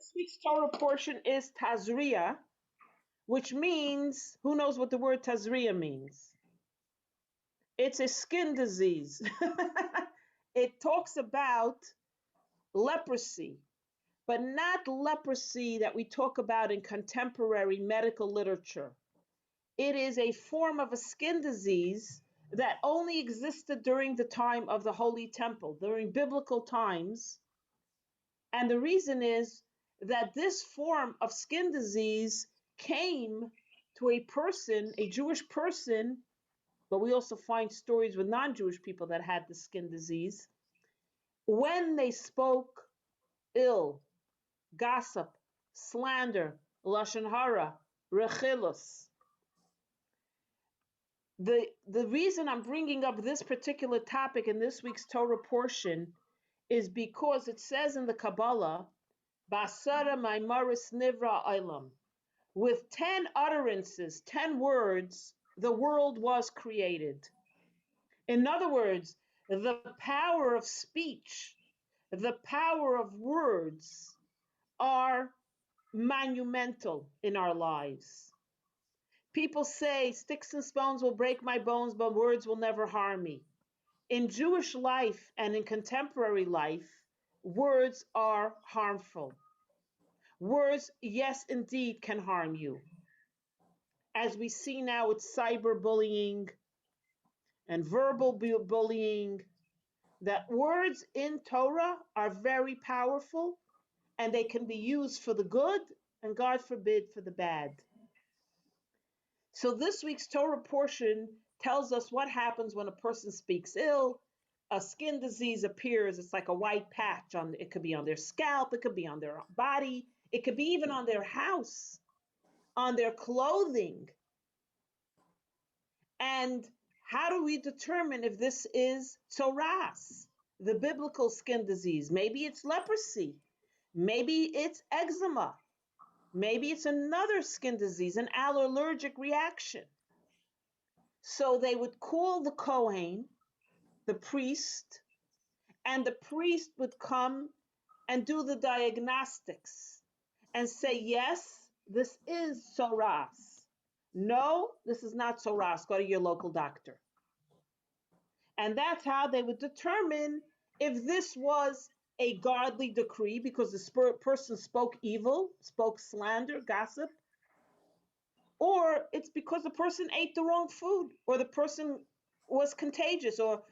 This week's Torah portion is Tazria, which means, who knows what the word Tazria means? It's a skin disease. It talks about leprosy, but not leprosy that we talk about in contemporary medical literature. It is a form of a skin disease that only existed during the time of the Holy Temple, during biblical times. And the reason is that this form of skin disease came to a person, a Jewish person, but we also find stories with non-Jewish people that had the skin disease, when they spoke ill, gossip, slander, lashon hara, rechilus. The reason I'm bringing up this particular topic in this week's Torah portion is because it says in the Kabbalah, Basara Maimaris Nivra Ilam. With 10 utterances, 10 words, the world was created. In other words, the power of speech, the power of words are monumental in our lives. People say sticks and stones will break my bones, but words will never harm me. In Jewish life and in contemporary life, words are harmful. Words, yes, indeed, can harm you. As we see now with cyberbullying and verbal bullying, that words in Torah are very powerful and they can be used for the good and, God forbid, for the bad. So this week's Torah portion tells us what happens when a person speaks ill. A skin disease appears. It's like a white patch on. It could be on their scalp. It could be on their body. It could be even on their house, on their clothing. And how do we determine if this is tzoras, the biblical skin disease? Maybe it's leprosy. Maybe it's eczema. Maybe it's another skin disease, an allergic reaction. So they would call the Kohen, the priest, and the priest would come and do the diagnostics and say, yes, this is tzoras. No, this is not tzoras. Go to your local doctor. And that's how they would determine if this was a godly decree because the person spoke evil, spoke slander, gossip, or it's because the person ate the wrong food, or the person was contagious, or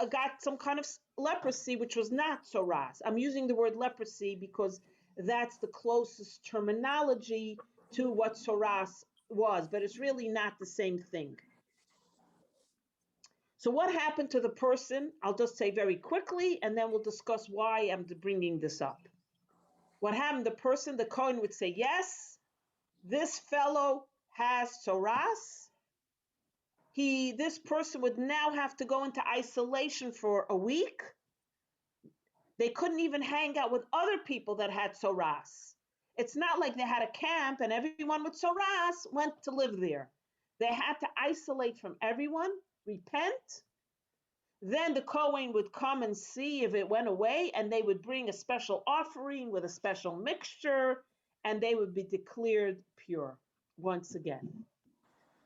got some kind of leprosy, which was not tzoras. I'm using the word leprosy because that's the closest terminology to what tzoras was, but it's really not the same thing. So what happened to the person? I'll just say very quickly, and then we'll discuss why I'm bringing this up. What happened? The person, the Kohen would say, yes, this fellow has tzoras. This person would now have to go into isolation for a week. They couldn't even hang out with other people that had tzoras. It's not like they had a camp and everyone with tzoras went to live there. They had to isolate from everyone, repent. Then the Kohen would come and see if it went away, and they would bring a special offering with a special mixture, and they would be declared pure once again.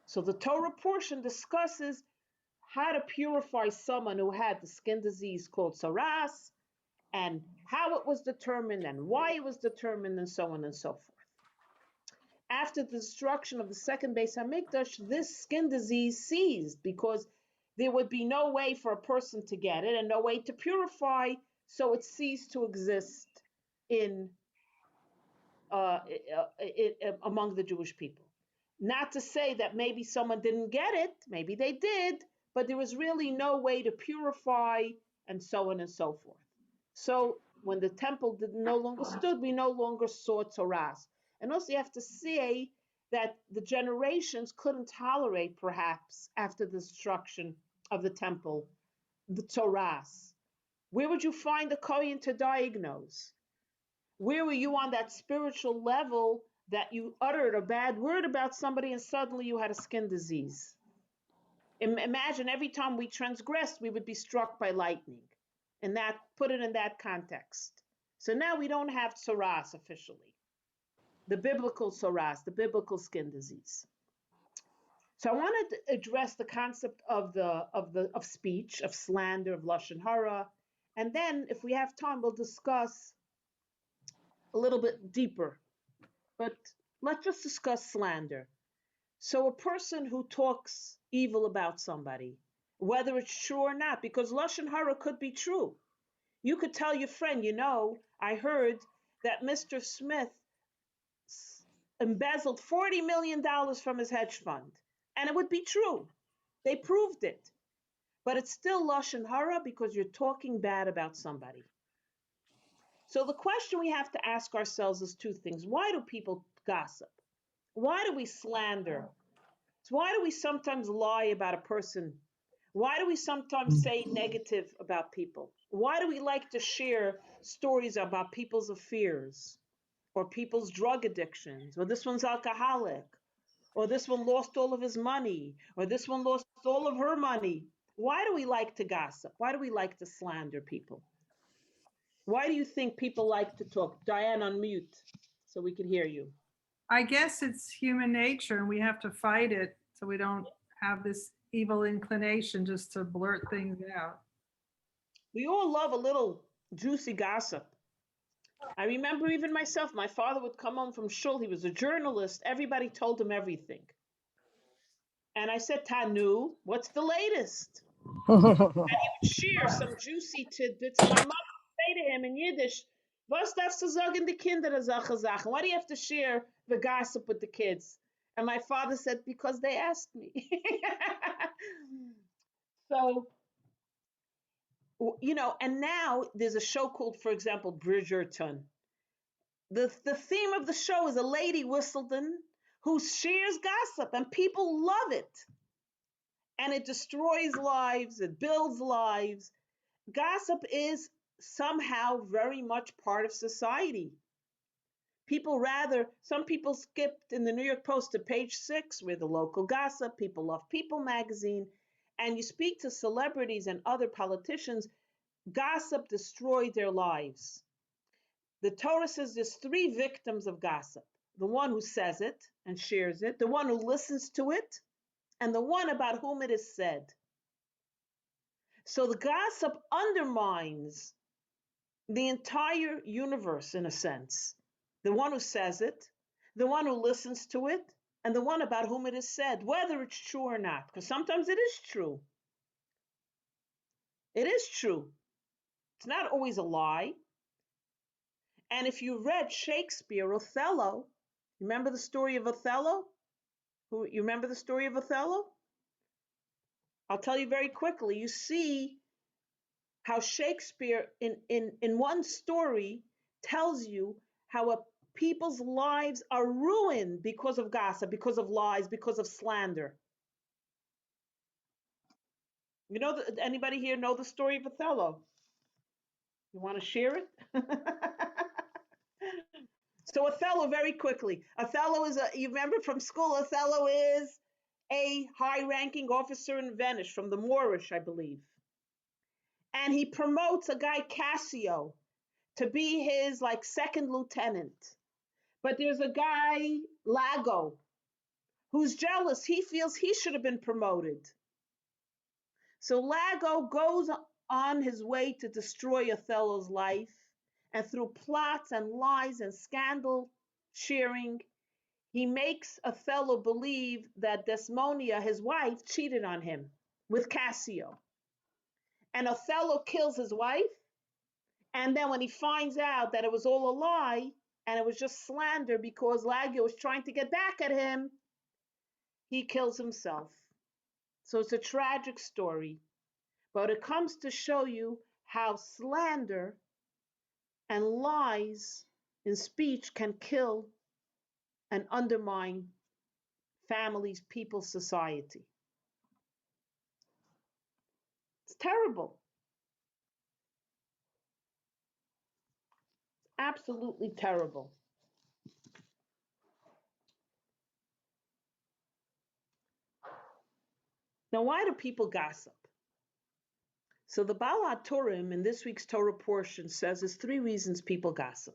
So the Torah portion discusses how to purify someone who had the skin disease called tzoras, and how it was determined and why it was determined, and so on and so forth. After the destruction of the second Beis Hamikdash, this skin disease ceased because there would be no way for a person to get it and no way to purify, so it ceased to exist among the Jewish people. Not to say that maybe someone didn't get it, maybe they did, but there was really no way to purify, and so on and so forth. So when the temple no longer stood, we no longer saw tzoras. And also you have to say that the generations couldn't tolerate, perhaps, after the destruction of the temple, the tzoras. Where would you find a Kohen to diagnose? Where were you on that spiritual level that you uttered a bad word about somebody and suddenly you had a skin disease? Imagine every time we transgressed, we would be struck by lightning. And that, put it in that context. So now we don't have psoras officially, the biblical psoras, the biblical skin disease. So I wanted to address the concept of speech, of slander, of lashon hara, and then if we have time, we'll discuss a little bit deeper. But let's just discuss slander. So a person who talks evil about somebody, whether it's true or not, because lashon hara could be true. You could tell your friend, I heard that Mr. Smith embezzled $40 million from his hedge fund, and it would be true. They proved it. But it's still lashon hara because you're talking bad about somebody. So the question we have to ask ourselves is two things. Why do people gossip? Why do we slander? Why do we sometimes lie about a person? Why do we sometimes say negative about people? Why do we like to share stories about people's affairs or people's drug addictions? Or this one's alcoholic, or this one lost all of his money, or this one lost all of her money. Why do we like to gossip? Why do we like to slander people? Why do you think people like to talk? Diane, unmute so we can hear you. I guess it's human nature and we have to fight it so we don't have this evil inclination just to blurt things out. We all love a little juicy gossip. I remember even myself, my father would come home from shul. He was a journalist. Everybody told him everything. And I said, Tanu, what's the latest? And he would share some juicy tidbits. And my mom would say to him in Yiddish, was darfst du sagen die Kinder solche Sachen? Why do you have to share the gossip with the kids? And my father said, because they asked me. So, and now there's a show called, for example, Bridgerton. The theme of the show is a lady Whistledown who shares gossip, and people love it. And it destroys lives, it builds lives. Gossip is somehow very much part of society. Some people skipped in the New York Post to page 6 where the local gossip, People Love People magazine, and you speak to celebrities and other politicians, gossip destroyed their lives. The Torah says there's 3 victims of gossip: the one who says it and shares it, the one who listens to it, and the one about whom it is said. So the gossip undermines the entire universe in a sense. The one who says it, the one who listens to it, and the one about whom it is said, whether it's true or not, because sometimes it is true. It is true. It's not always a lie. And if you read Shakespeare, Othello, remember the story of Othello? You remember the story of Othello? I'll tell you very quickly. You see how Shakespeare in one story tells you how people's lives are ruined because of gossip, because of lies, because of slander. Anybody here know the story of Othello? You want to share it? So Othello, very quickly. Othello you remember from school, Othello is a high-ranking officer in Venice from the Moorish, I believe. And he promotes a guy, Cassio, to be his second lieutenant. But there's a guy, Lago, who's jealous. He feels he should have been promoted. So Lago goes on his way to destroy Othello's life, and through plots and lies and scandal sharing, he makes Othello believe that Desdemona, his wife, cheated on him with Cassio. And Othello kills his wife. And then when he finds out that it was all a lie and it was just slander because Lago was trying to get back at him, he kills himself. So it's a tragic story. But it comes to show you how slander and lies in speech can kill and undermine families, people, society. It's terrible. Absolutely terrible. Now, why do people gossip? So the Baal HaTurim in this week's Torah portion says there's 3 reasons people gossip.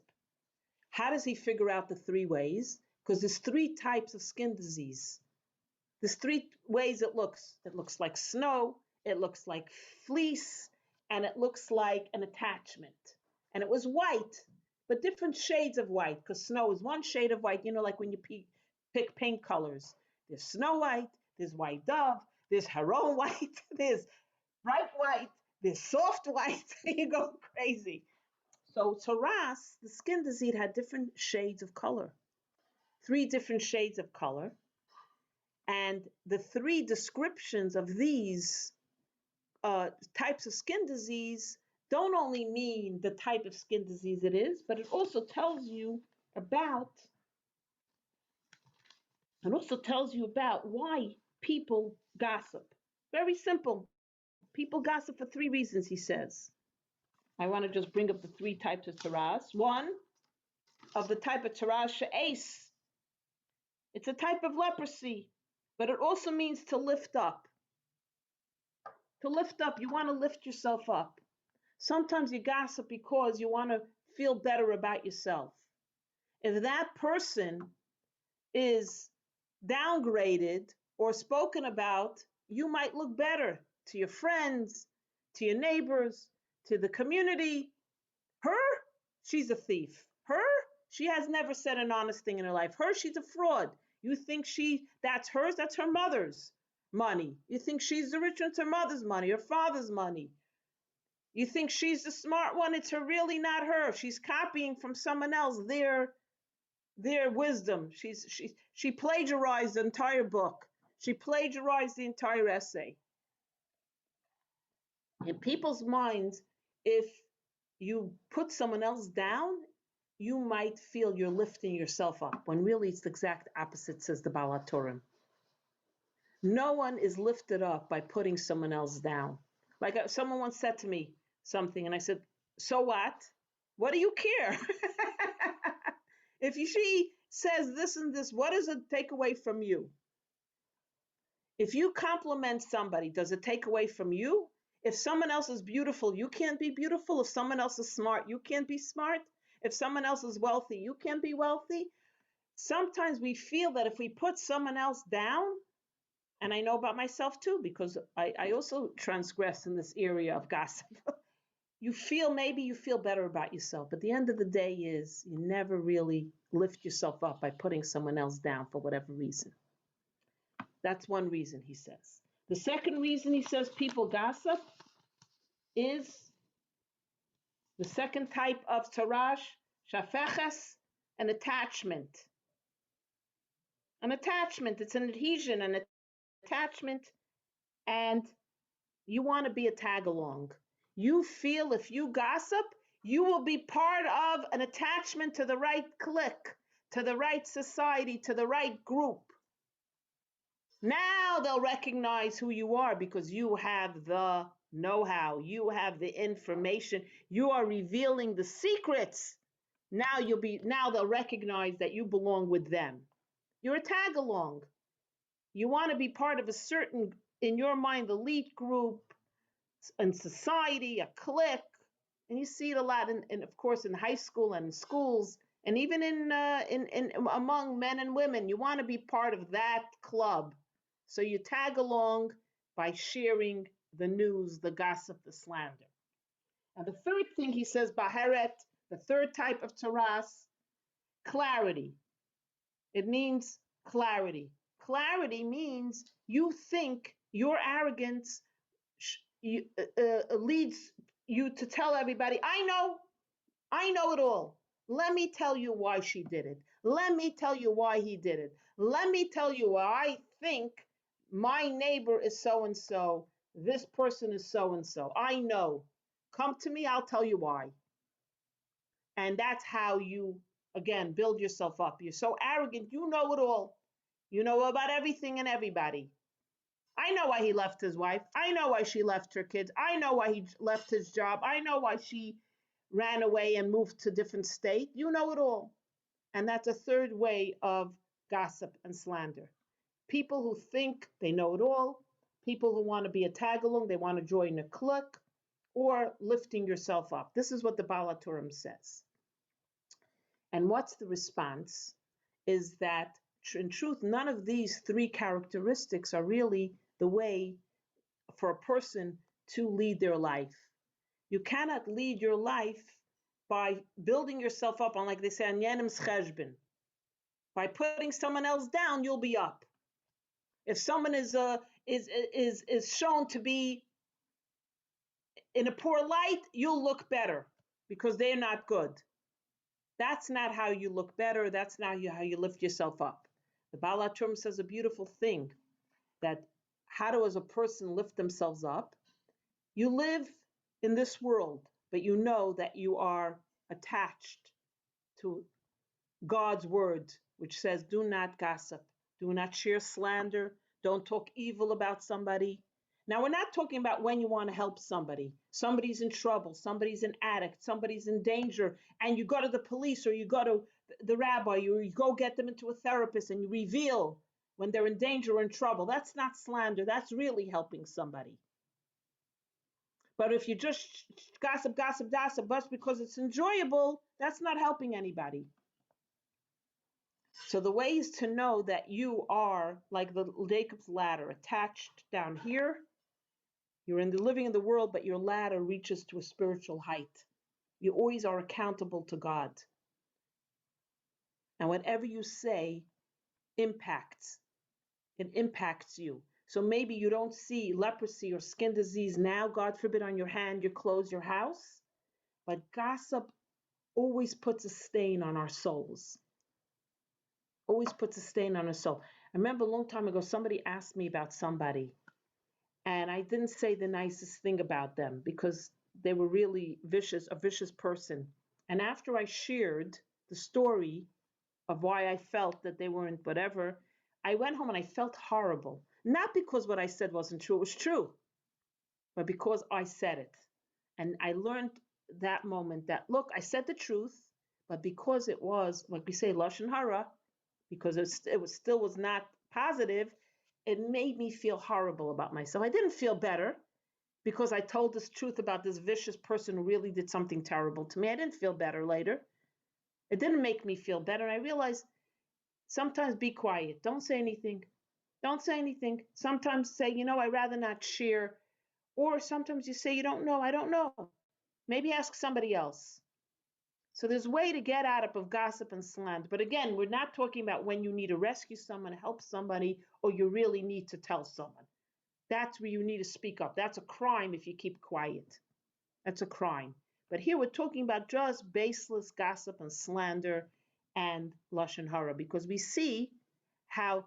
How does he figure out the 3 ways? Because there's 3 types of skin disease. There's 3 ways it looks. It looks like snow, it looks like fleece, and it looks like an attachment. And it was white, but different shades of white, because snow is one shade of white, like when you pick paint colors. There's snow white, there's white dove, there's heron white, there's bright white, there's soft white. You go crazy. So Taras, the skin disease, had different shades of color, 3 different shades of color. And the 3 descriptions of these types of skin disease don't only mean the type of skin disease it is, but it also tells you about why people gossip. Very simple. People gossip for 3 reasons, he says. I want to just bring up the 3 types of taras. One of the type of taras she'es. It's a type of leprosy, but it also means to lift up. To lift up, you want to lift yourself up. Sometimes you gossip because you want to feel better about yourself. If that person is downgraded or spoken about, you might look better to your friends, to your neighbors, to the community. Her, she's a thief. Her, she has never said an honest thing in her life. Her, she's a fraud. You think that's hers? That's her mother's money. You think she's the rich one? It's her mother's money, her father's money. You think she's the smart one? It's really not her. She's copying from someone else their wisdom. She plagiarized the entire book. She plagiarized the entire essay. In people's minds, if you put someone else down, you might feel you're lifting yourself up, when really it's the exact opposite, says the Baal HaTurim. No one is lifted up by putting someone else down. Like someone once said to me something, and I said, so what? What do you care? If she says this and this, what does it take away from you? If you compliment somebody, does it take away from you? If someone else is beautiful, you can't be beautiful. If someone else is smart, you can't be smart. If someone else is wealthy, you can't be wealthy. Sometimes we feel that if we put someone else down, and I know about myself too, because I also transgress in this area of gossip. Maybe you feel better about yourself, but the end of the day is you never really lift yourself up by putting someone else down for whatever reason. That's one reason, he says. The second reason he says people gossip is the second type of tarash, shafeches, an attachment. An attachment, it's an adhesion, an attachment, and you want to be a tag-along. You feel if you gossip, you will be part of an attachment to the right clique, to the right society, to the right group. Now they'll recognize who you are because you have the know-how, you have the information, you are revealing the secrets. Now they'll recognize that you belong with them. You're a tag-along. You want to be part of a certain, in your mind, elite group in society, a clique, and you see it a lot in of course, in high school and in schools, and even in among men and women. You want to be part of that club, so you tag along by sharing the news, the gossip, the slander. And the third thing he says, baheret, the third type of taras, clarity. It means clarity. Clarity means you think your arrogance leads you to tell everybody, I know it all. Let me tell you why she did it. Let me tell you why he did it. Let me tell you why I think my neighbor is so and so. This person is so and so. I know. Come to me, I'll tell you why. And that's how you, again, build yourself up. You're so arrogant, you know it all. You know about everything and everybody. I know why he left his wife. I know why she left her kids. I know why he left his job. I know why she ran away and moved to a different state. You know it all. And that's a third way of gossip and slander. People who think they know it all, people who want to be a tag-along, they want to join a clique, or lifting yourself up. This is what the Baal HaTurim says. And what's the response? Is that in truth, none of these three characteristics are really the way for a person to lead their life. You cannot lead your life by building yourself up on, like they say, on Yanim's Cheshbin. By putting someone else down, you'll be up. If someone is shown to be in a poor light, you'll look better because they're not good. That's not how you look better. That's not how you lift yourself up. The Baal HaTurim says a beautiful thing, that how does a person lift themselves up? You live in this world, but you know that you are attached to God's word, which says, do not gossip, do not share slander, don't talk evil about somebody. Now, we're not talking about when you want to help somebody. Somebody's in trouble, somebody's an addict, somebody's in danger, and you go to the police or you go to the rabbi, or you go get them into a therapist and you reveal when they're in danger or in trouble. That's not slander. That's really helping somebody. But if you just gossip just because it's enjoyable, that's not helping anybody. So the way is to know that you are like the Jacob's ladder, attached down here. You're living in the world, but your ladder reaches to a spiritual height. You always are accountable to God. And whatever you say impacts. It impacts you. So maybe you don't see leprosy or skin disease now, God forbid, on your hand, your clothes, your house. But gossip always puts a stain on our souls. Always puts a stain on our soul. I remember a long time ago, somebody asked me about somebody, and I didn't say the nicest thing about them because they were really a vicious person. And after I shared the story of why I felt that they weren't whatever, I went home and I felt horrible. Not because what I said wasn't true, it was true, but because I said it. And I learned that moment that, look, I said the truth, but because it was, like we say, Lashon Hara, because it still was not positive, it made me feel horrible about myself. I didn't feel better because I told this truth about this vicious person who really did something terrible to me. I didn't feel better later. It didn't make me feel better. I realized sometimes be quiet. Don't say anything. Don't say anything. Sometimes say, I'd rather not share. Or sometimes you say, you don't know. I don't know. Maybe ask somebody else. So there's a way to get out of gossip and slander. But again, we're not talking about when you need to rescue someone, help somebody, or you really need to tell someone. That's where you need to speak up. That's a crime if you keep quiet. That's a crime. But here we're talking about just baseless gossip and slander and Lashon Hara, because we see how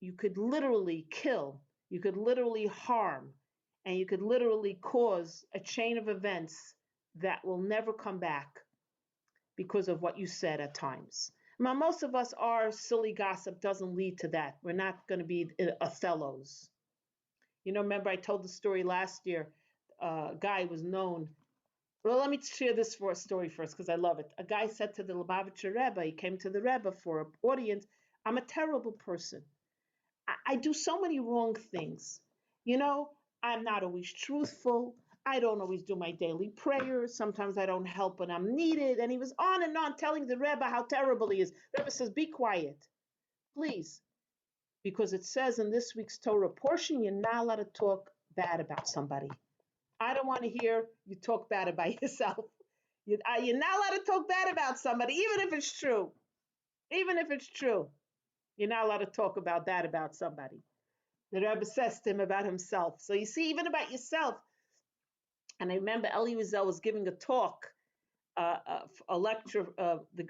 you could literally kill, you could literally harm, and you could literally cause a chain of events that will never come back because of what you said at times. Now, most of us, our silly gossip doesn't lead to that. We're not going to be Othellos. Remember I told the story last year. A guy was known. Well, let me share this story first because I love it. A guy said to the Lubavitcher Rebbe, he came to the Rebbe for an audience, I'm a terrible person. I do so many wrong things. I'm not always truthful. I don't always do my daily prayers. Sometimes I don't help when I'm needed. And he was on and on telling the Rebbe how terrible he is. The Rebbe says, be quiet, please. Because it says in this week's Torah portion, you're not allowed to talk bad about somebody. I don't want to hear you talk bad about yourself. You're not allowed to talk bad about somebody, even if it's true. Even if it's true. You're not allowed to talk about that about somebody. The Rebbe says to him about himself. So you see, even about yourself. And I remember Eli Wiesel was giving a talk, a lecture,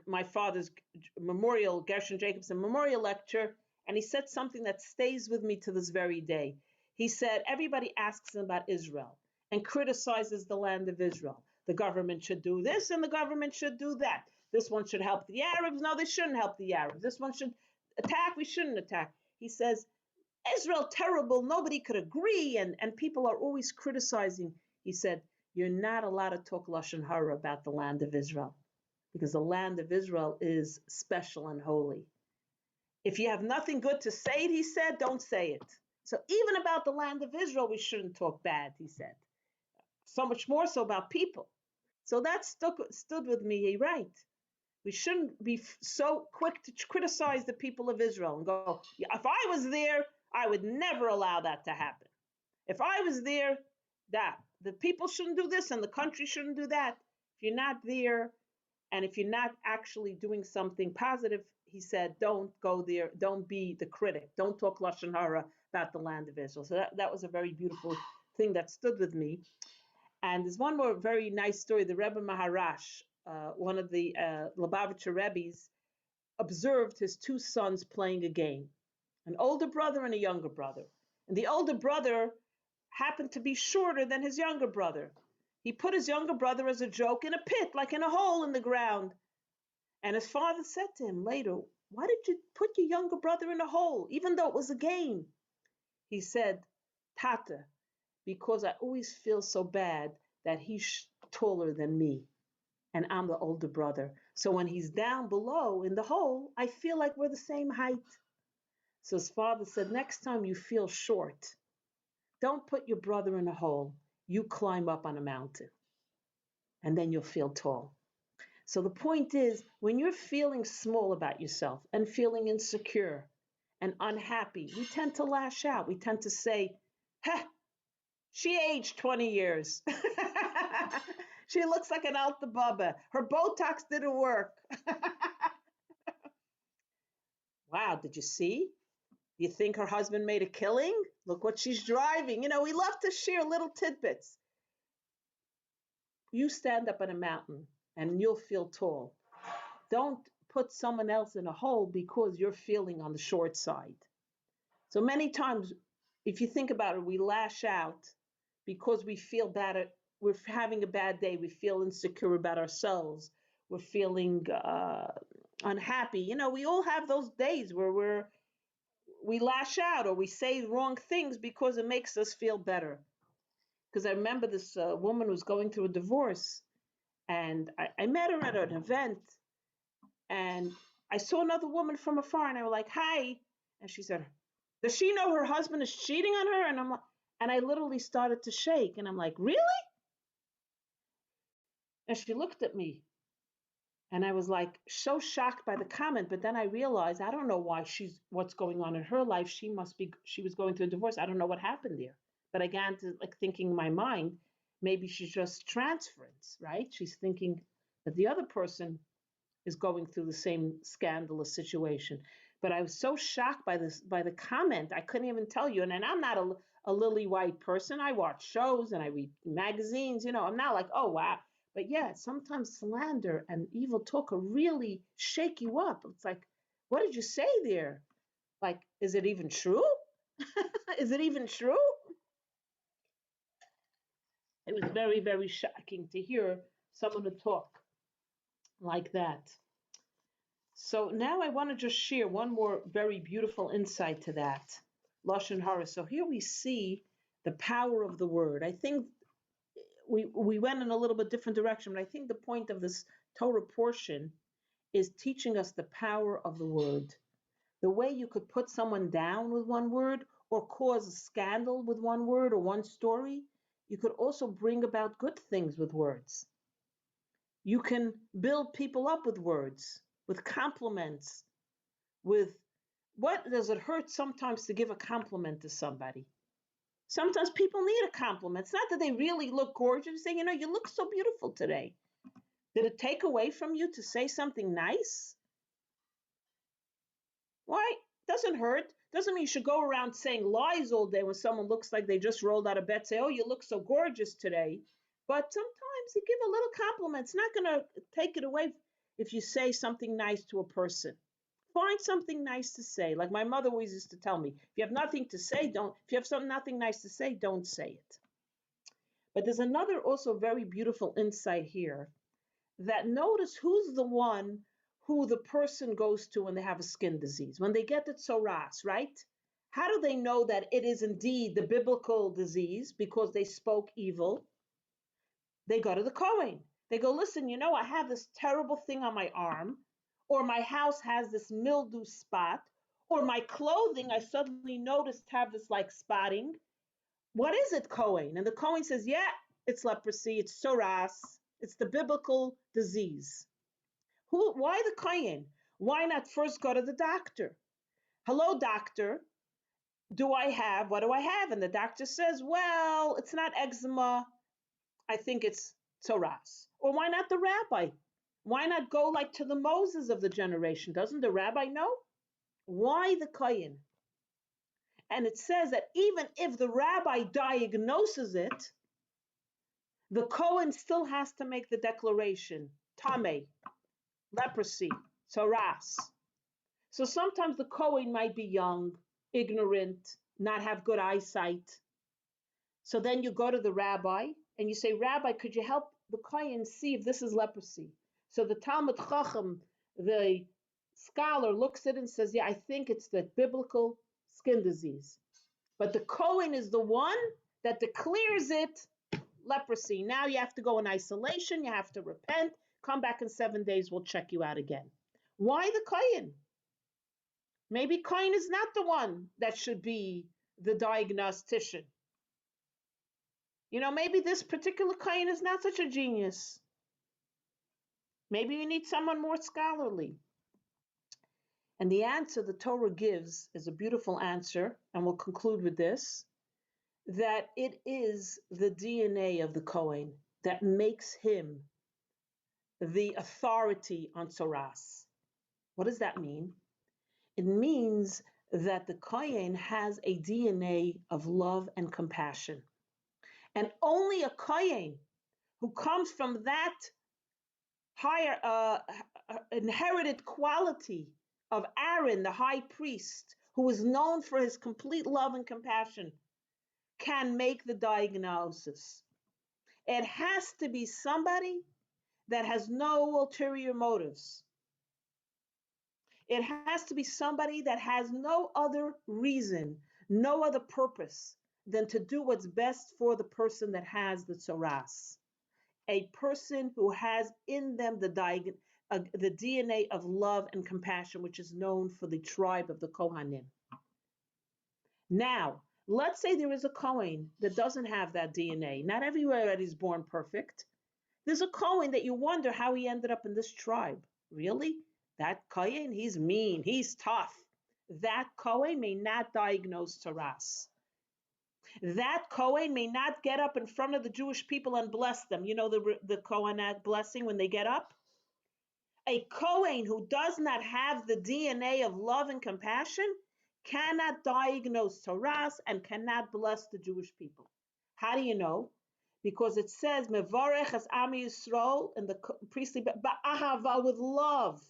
my father's memorial, Gershon Jacobson memorial lecture, and he said something that stays with me to this very day. He said, everybody asks him about Israel and criticizes the land of Israel. The government should do this and the government should do that. This one should help the Arabs. No, they shouldn't help the Arabs. This one should attack. We shouldn't attack. He says, Israel terrible, nobody could agree, and people are always criticizing. He said, you're not allowed to talk Lashon Hara about the land of Israel, because the land of Israel is special and holy. If you have nothing good to say, he said, don't say it. So even about the land of Israel, we shouldn't talk bad, he said. so much more so about people. So that stood with me. You're right. We shouldn't be so quick to criticize the people of Israel and go, yeah, if I was there, I would never allow that to happen. If I was there, that the people shouldn't do this and the country shouldn't do that. If you're not there and if you're not actually doing something positive, he said, don't go there. Don't be the critic. Don't talk Lashon Hara about the land of Israel. So that was a very beautiful thing that stood with me. And there's one more very nice story. The Rebbe Maharash, one of the Lubavitcher Rebbe's, observed his two sons playing a game, an older brother and a younger brother. And the older brother happened to be shorter than his younger brother. He put his younger brother as a joke in a pit, like in a hole in the ground. And his father said to him later, why did you put your younger brother in a hole, even though it was a game? He said, Tata, because I always feel so bad that he's taller than me and I'm the older brother. So when he's down below in the hole, I feel like we're the same height. So his father said, next time you feel short, don't put your brother in a hole. You climb up on a mountain and then you'll feel tall. So the point is, when you're feeling small about yourself and feeling insecure and unhappy, we tend to lash out. We tend to say, "Heh, she aged 20 years. She looks like an alta baba. Her Botox didn't work." Wow, did you see? You think her husband made a killing? Look what she's driving. We love to share little tidbits. You stand up on a mountain and you'll feel tall. Don't put someone else in a hole because you're feeling on the short side. So many times, if you think about it, we lash out because we feel bad. We're having a bad day. We feel insecure about ourselves. We're feeling unhappy. We all have those days where we lash out or we say wrong things because it makes us feel better. Because I remember this woman was going through a divorce, and I met her at an event, and I saw another woman from afar, and I was like, "Hi," and she said, "Does she know her husband is cheating on her?" And I'm like, and I literally started to shake, and I'm like, "Really?" And she looked at me, and I was like so shocked by the comment. But then I realized I don't know what's going on in her life. She was going through a divorce. I don't know what happened there. But I got to like thinking in my mind, maybe she's just transference, right? She's thinking that the other person is going through the same scandalous situation. But I was so shocked by the comment, I couldn't even tell you. And I'm not a lily white person. I watch shows and I read magazines. I'm not like, oh wow. But yeah, sometimes slander and evil talk will really shake you up. It's like, what did you say there? Like, is it even true? Is it even true? It was very, very shocking to hear someone to talk like that. So now I want to just share one more very beautiful insight to that, Lashon Hara. So here we see the power of the word. I think we went in a little bit different direction, but I think the point of this Torah portion is teaching us the power of the word. The way you could put someone down with one word or cause a scandal with one word or one story, you could also bring about good things with words. You can build people up with words, with compliments, with what does it hurt sometimes to give a compliment to somebody? Sometimes people need a compliment. It's not that they really look gorgeous. Say, you look so beautiful today. Did it take away from you to say something nice? Why? Doesn't hurt. Doesn't mean you should go around saying lies all day when someone looks like they just rolled out of bed. Say, oh, you look so gorgeous today. But sometimes you give a little compliment. It's not going to take it away if you say something nice to a person. Find something nice to say. Like my mother always used to tell me, if you have nothing to say, don't. If you have nothing nice to say, don't say it. But there's another also very beautiful insight here, that notice who's the one who the person goes to when they have a skin disease, when they get the tzoras, right? How do they know that it is indeed the biblical disease? Because they spoke evil. They go to the Kohen. They go, listen, I have this terrible thing on my arm, or my house has this mildew spot, or my clothing, I suddenly noticed have this like spotting. What is it, Kohen? And the Kohen says, yeah, it's leprosy, it's tzoras, it's the biblical disease. Why the kohen? Why not first go to the doctor? Hello, doctor. What do I have? And the doctor says, well, it's not eczema. I think it's tzoras. Or why not the rabbi? Why not go like to the Moses of the generation? Doesn't the rabbi know? Why the kohen? And it says that even if the rabbi diagnoses it, the kohen still has to make the declaration, tame, leprosy, tzoras. So sometimes the kohen might be young, ignorant, not have good eyesight. So then you go to the rabbi and you say, Rabbi, could you help the kohen see if this is leprosy? So the Talmud Chacham, the scholar, looks at it and says, yeah, I think it's the biblical skin disease. But the kohen is the one that declares it leprosy. Now you have to go in isolation, you have to repent, come back in 7 days, we'll check you out again. Why the kohen? Maybe kohen is not the one that should be the diagnostician. Maybe this particular kohen is not such a genius. Maybe you need someone more scholarly. And the answer the Torah gives is a beautiful answer, and we'll conclude with this, that it is the DNA of the kohen that makes him the authority on tzoras. What does that mean? It means that the kohen has a DNA of love and compassion. And only a kohen who comes from that higher inherited quality of Aaron, the high priest, who is known for his complete love and compassion, can make the diagnosis. It has to be somebody that has no ulterior motives. It has to be somebody that has no other reason, no other purpose than to do what's best for the person that has the tzoras. A person who has in them the DNA of love and compassion, which is known for the tribe of the Kohanim. Now, let's say there is a Kohen that doesn't have that DNA. Not everywhere is born perfect. There's a Kohen that you wonder how he ended up in this tribe. Really? That Kohen, he's mean, he's tough. That Kohen may not diagnose tzoras. That Kohen may not get up in front of the Jewish people and bless them. You know the Kohanet blessing when they get up? A Kohen who does not have the DNA of love and compassion cannot diagnose tzoras and cannot bless the Jewish people. How do you know? Because it says, Mevarech as Am Yisrael in the priestly, ba'ahava, with love.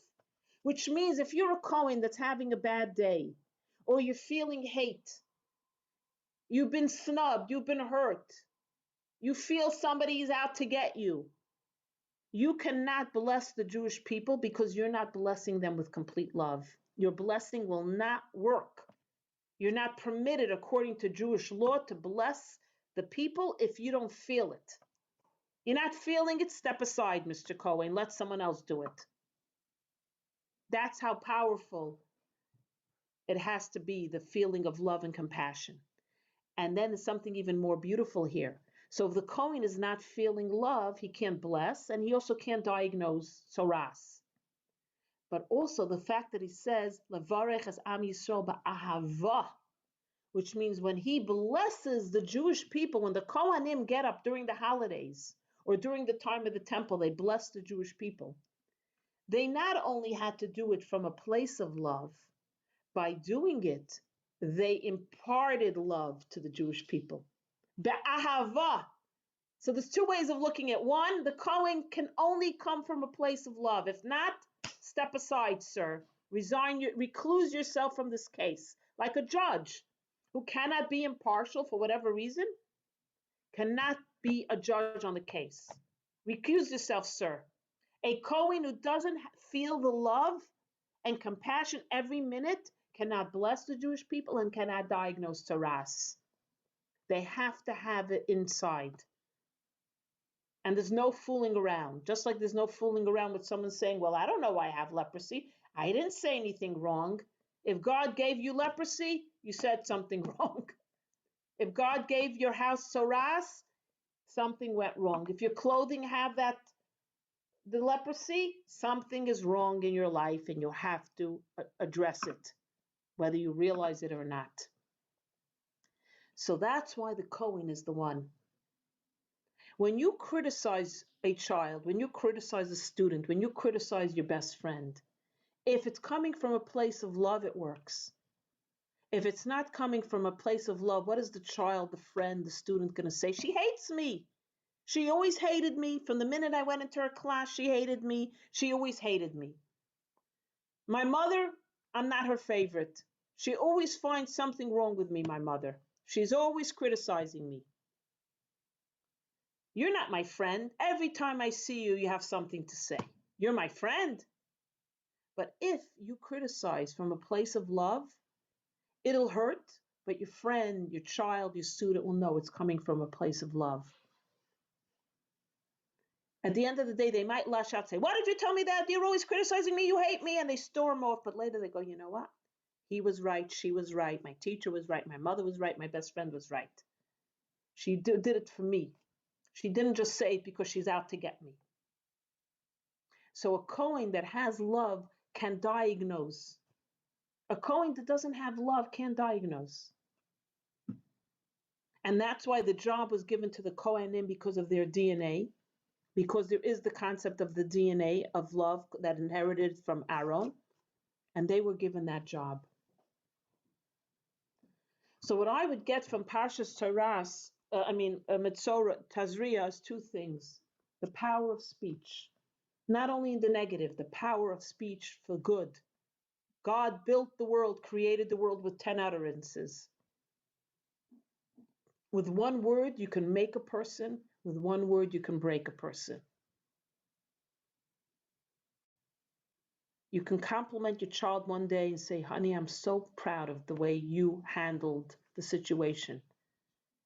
Which means if you're a Kohen that's having a bad day, or you're feeling hate, you've been snubbed, you've been hurt, you feel somebody is out to get you, you cannot bless the Jewish people because you're not blessing them with complete love. Your blessing will not work. You're not permitted, according to Jewish law, to bless the people if you don't feel it. You're not feeling it, step aside, Mr. Cohen. Let someone else do it. That's how powerful it has to be, the feeling of love and compassion. And then there's something even more beautiful here. So if the Kohen is not feeling love, he can't bless, and he also can't diagnose tzoras. But also the fact that he says, Levarech as Am Yisrael ba'ahava, which means when he blesses the Jewish people, when the Kohanim get up during the holidays, or during the time of the temple, they bless the Jewish people. They not only had to do it from a place of love, by doing it, they imparted love to the Jewish people. Be'ahava. So there's two ways of looking at one. The Kohen can only come from a place of love. If not, step aside, sir. Recluse yourself from this case. Like a judge who cannot be impartial for whatever reason, cannot be a judge on the case. Recuse yourself, sir. A Kohen who doesn't feel the love and compassion every minute cannot bless the Jewish people and cannot diagnose tzoras. They have to have it inside. And there's no fooling around. Just like there's no fooling around with someone saying, well, I don't know why I have leprosy. I didn't say anything wrong. If God gave you leprosy, you said something wrong. If God gave your house tzoras, something went wrong. If your clothing have the leprosy, something is wrong in your life and you'll have to address it, whether you realize it or not. So that's why the Kohen is the one. When you criticize a child, when you criticize a student, when you criticize your best friend, if it's coming from a place of love, it works. If it's not coming from a place of love, what is the child, the friend, the student going to say? She hates me. She always hated me. From the minute I went into her class, she hated me. She always hated me. My mother, I'm not her favorite. She always finds something wrong with me, my mother. She's always criticizing me. You're not my friend. Every time I see you, you have something to say. You're my friend. But if you criticize from a place of love, it'll hurt, but your friend, your child, your student will know it's coming from a place of love. At the end of the day, they might lash out and say, why did you tell me that? You're always criticizing me. You hate me. And they storm off. But later they go, you know what? He was right. She was right. My teacher was right. My mother was right. My best friend was right. She did it for me. She didn't just say it because she's out to get me. So a Kohen that has love can diagnose. A Kohen that doesn't have love can't diagnose. And that's why the job was given to the Kohanim because of their DNA, because there is the concept of the DNA of love that inherited from Aaron, and they were given that job. So what I would get from Parshas Metzora, Tazria is two things. The power of speech. Not only in the negative, the power of speech for good. God built the world, created the world with 10 utterances. With one word, you can make a person. With one word, you can break a person. You can compliment your child one day and say, honey, I'm so proud of the way you handled the situation.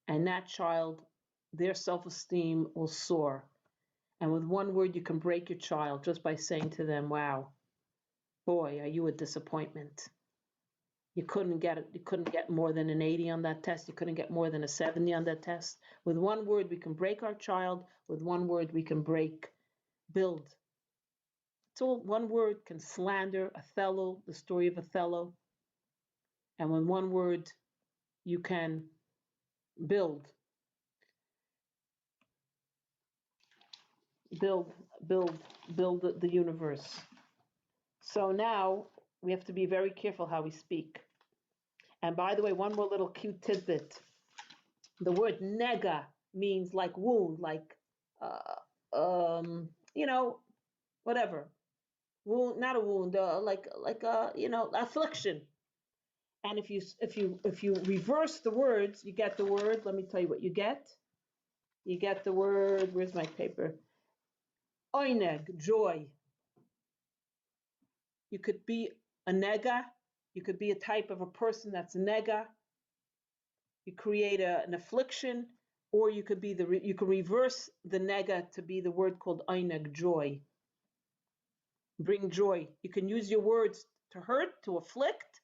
And that child, their self-esteem will soar. And with one word, you can break your child just by saying to them, wow, boy, are you a disappointment. You couldn't get more than an 80 on that test. You couldn't get more than a 70 on that test. With one word, we can break our child. With one word, we can build. So one word can slander Othello, the story of Othello. And with one word, you can build the universe. So now we have to be very careful how we speak. And by the way, one more little cute tidbit. The word nega means like wound, like, whatever. Wound, not a wound, affliction. And if you reverse the words, you get the word. Let me tell you what you get. You get the word. Where's my paper? Oineg, joy. You could be a nega. You could be a type of a person that's a nega. You create an affliction, or you could reverse the nega to be the word called oineg, joy. Bring joy. You can use your words to hurt, to afflict,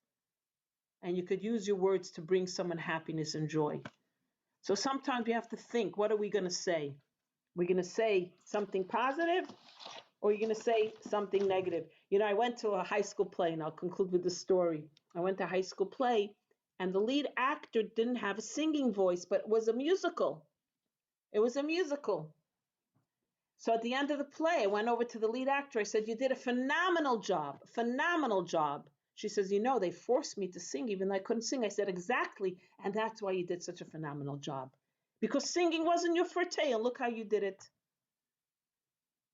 and you could use your words to bring someone happiness and joy. So sometimes you have to think, what are we going to say? We're going to say something positive, or you're going to say something negative. I went to a high school play, and I'll conclude with the story. I went to a high school play, and the lead actor didn't have a singing voice, but it was a musical. It was a musical. So at the end of the play, I went over to the lead actor. I said, you did a phenomenal job, phenomenal job. She says, they forced me to sing even though I couldn't sing. I said, exactly. And that's why you did such a phenomenal job. Because singing wasn't your forte, and look how you did it.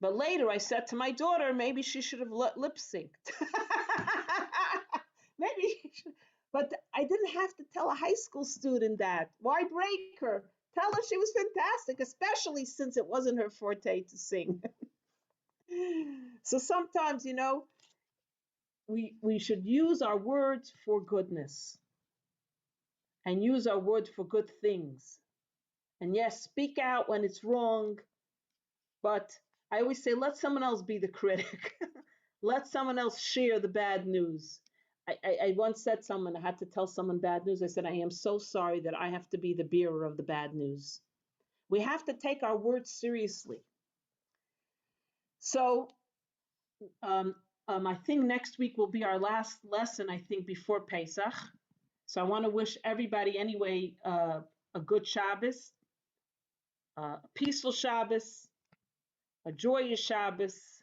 But later I said to my daughter, maybe she should have lip synced. Maybe she should. But I didn't have to tell a high school student that. Why break her? Tell her she was fantastic, especially since it wasn't her forte to sing. So sometimes, we should use our words for goodness and use our words for good things. And yes, speak out when it's wrong, but I always say, let someone else be the critic. Let someone else share the bad news. I once said I had to tell someone bad news. I said, I am so sorry that I have to be the bearer of the bad news. We have to take our words seriously. So I think next week will be our last lesson, I think, before Pesach. So I want to wish everybody anyway a good Shabbos, a peaceful Shabbos, a joyous Shabbos,